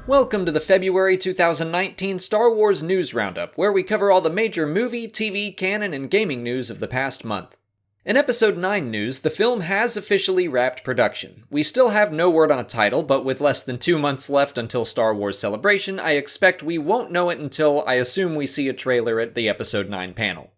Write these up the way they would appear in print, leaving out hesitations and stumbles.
Welcome to the February 2019 Star Wars News Roundup, where we cover all the major movie, TV, canon, and gaming news of the past month. In Episode 9 news, the film has officially wrapped production. We still have no word on a title, but with less than 2 months left until Star Wars Celebration, I expect we won't know it until I assume we see a trailer at the Episode 9 panel.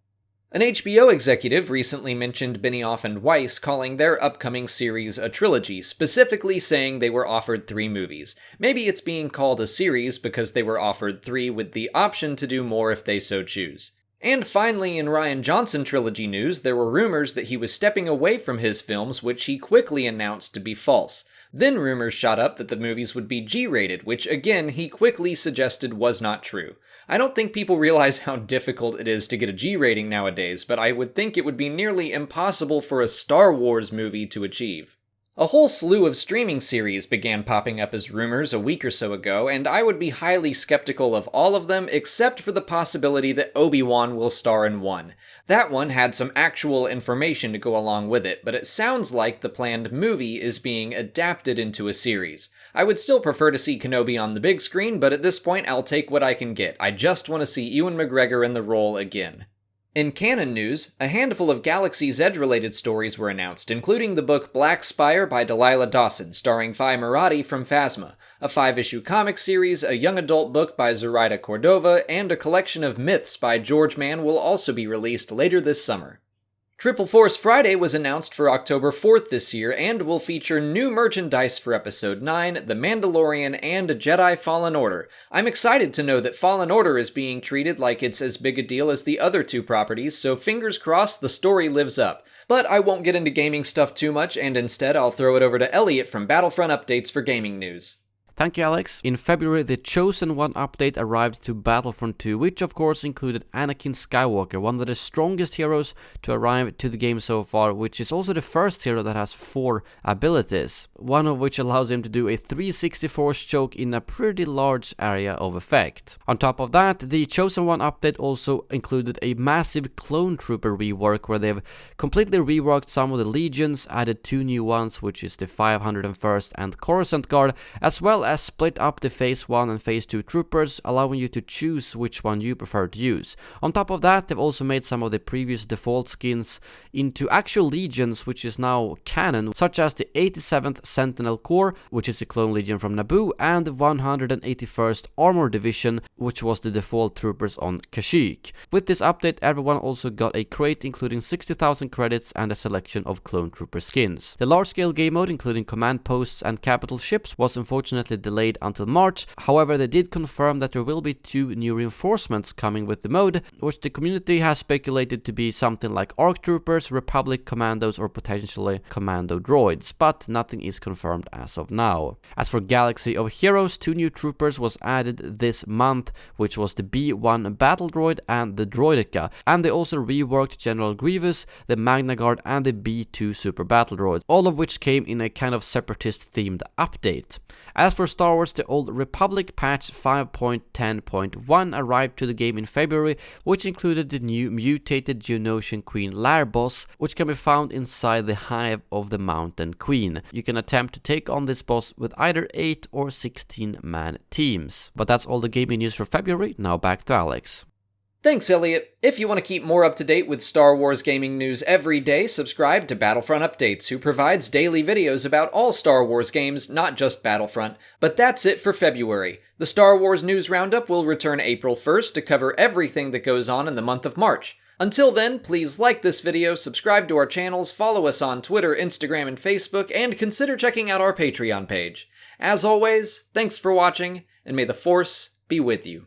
An HBO executive recently mentioned Benioff and Weiss calling their upcoming series a trilogy, specifically saying they were offered 3 movies. Maybe it's being called a series because they were offered 3 with the option to do more if they so choose. And finally, in Rian Johnson trilogy news, there were rumors that he was stepping away from his films, which he quickly announced to be false. Then rumors shot up that the movies would be G-rated, which again he quickly suggested was not true. I don't think people realize how difficult it is to get a G rating nowadays, but I would think it would be nearly impossible for a Star Wars movie to achieve. A whole slew of streaming series began popping up as rumors a week or so ago, and I would be highly skeptical of all of them except for the possibility that Obi-Wan will star in one. That one had some actual information to go along with it, but it sounds like the planned movie is being adapted into a series. I would still prefer to see Kenobi on the big screen, but at this point I'll take what I can get. I just want to see Ewan McGregor in the role again. In canon news, a handful of Galaxy's Edge-related stories were announced, including the book Black Spire by Delilah Dawson, starring Fi Murati from Phasma, a 5-issue comic series, a young adult book by Zoraida Cordova, and a collection of myths by George Mann will also be released later this summer. Triple Force Friday was announced for October 4th this year and will feature new merchandise for Episode 9, The Mandalorian, and Jedi Fallen Order. I'm excited to know that Fallen Order is being treated like it's as big a deal as the other 2 properties, so fingers crossed the story lives up. But I won't get into gaming stuff too much, and instead I'll throw it over to Elliot from Battlefront Updates for gaming news. Thank you, Alex. In February, the Chosen One update arrived to Battlefront 2, which of course included Anakin Skywalker, one of the strongest heroes to arrive to the game so far, which is also the first hero that has 4 abilities, one of which allows him to do a 360 force choke in a pretty large area of effect. On top of that, the Chosen One update also included a massive clone trooper rework where they've completely reworked some of the legions, added 2 new ones, which is the 501st and Coruscant Guard, as well as split up the Phase 1 and Phase 2 troopers, allowing you to choose which one you prefer to use. On top of that, they've also made some of the previous default skins into actual legions, which is now canon, such as the 87th Sentinel Corps, which is the clone legion from Naboo, and the 181st Armor Division, which was the default troopers on Kashyyyk. With this update, everyone also got a crate including 60,000 credits and a selection of clone trooper skins. The large-scale game mode, including command posts and capital ships, was unfortunately delayed until March. However, they did confirm that there will be 2 new reinforcements coming with the mode, which the community has speculated to be something like ARC Troopers, Republic Commandos, or potentially Commando Droids, but nothing is confirmed as of now. As for Galaxy of Heroes, 2 new troopers was added this month, which was the B-1 Battle Droid and the Droideka, and they also reworked General Grievous, the Magna Guard, and the B-2 Super Battle Droids, all of which came in a kind of separatist-themed update. As for Star Wars, the Old Republic patch 5.10.1 arrived to the game in February, which included the new mutated Geonosian Queen Lair boss, which can be found inside the Hive of the Mountain Queen. You can attempt to take on this boss with either 8 or 16-man teams. But that's all the gaming news for February. Now back to Alex. Thanks, Elliot. If you want to keep more up to date with Star Wars gaming news every day, subscribe to Battlefront Updates, who provides daily videos about all Star Wars games, not just Battlefront. But that's it for February. The Star Wars News Roundup will return April 1st to cover everything that goes on in the month of March. Until then, please like this video, subscribe to our channels, follow us on Twitter, Instagram, and Facebook, and consider checking out our Patreon page. As always, thanks for watching, and may the Force be with you.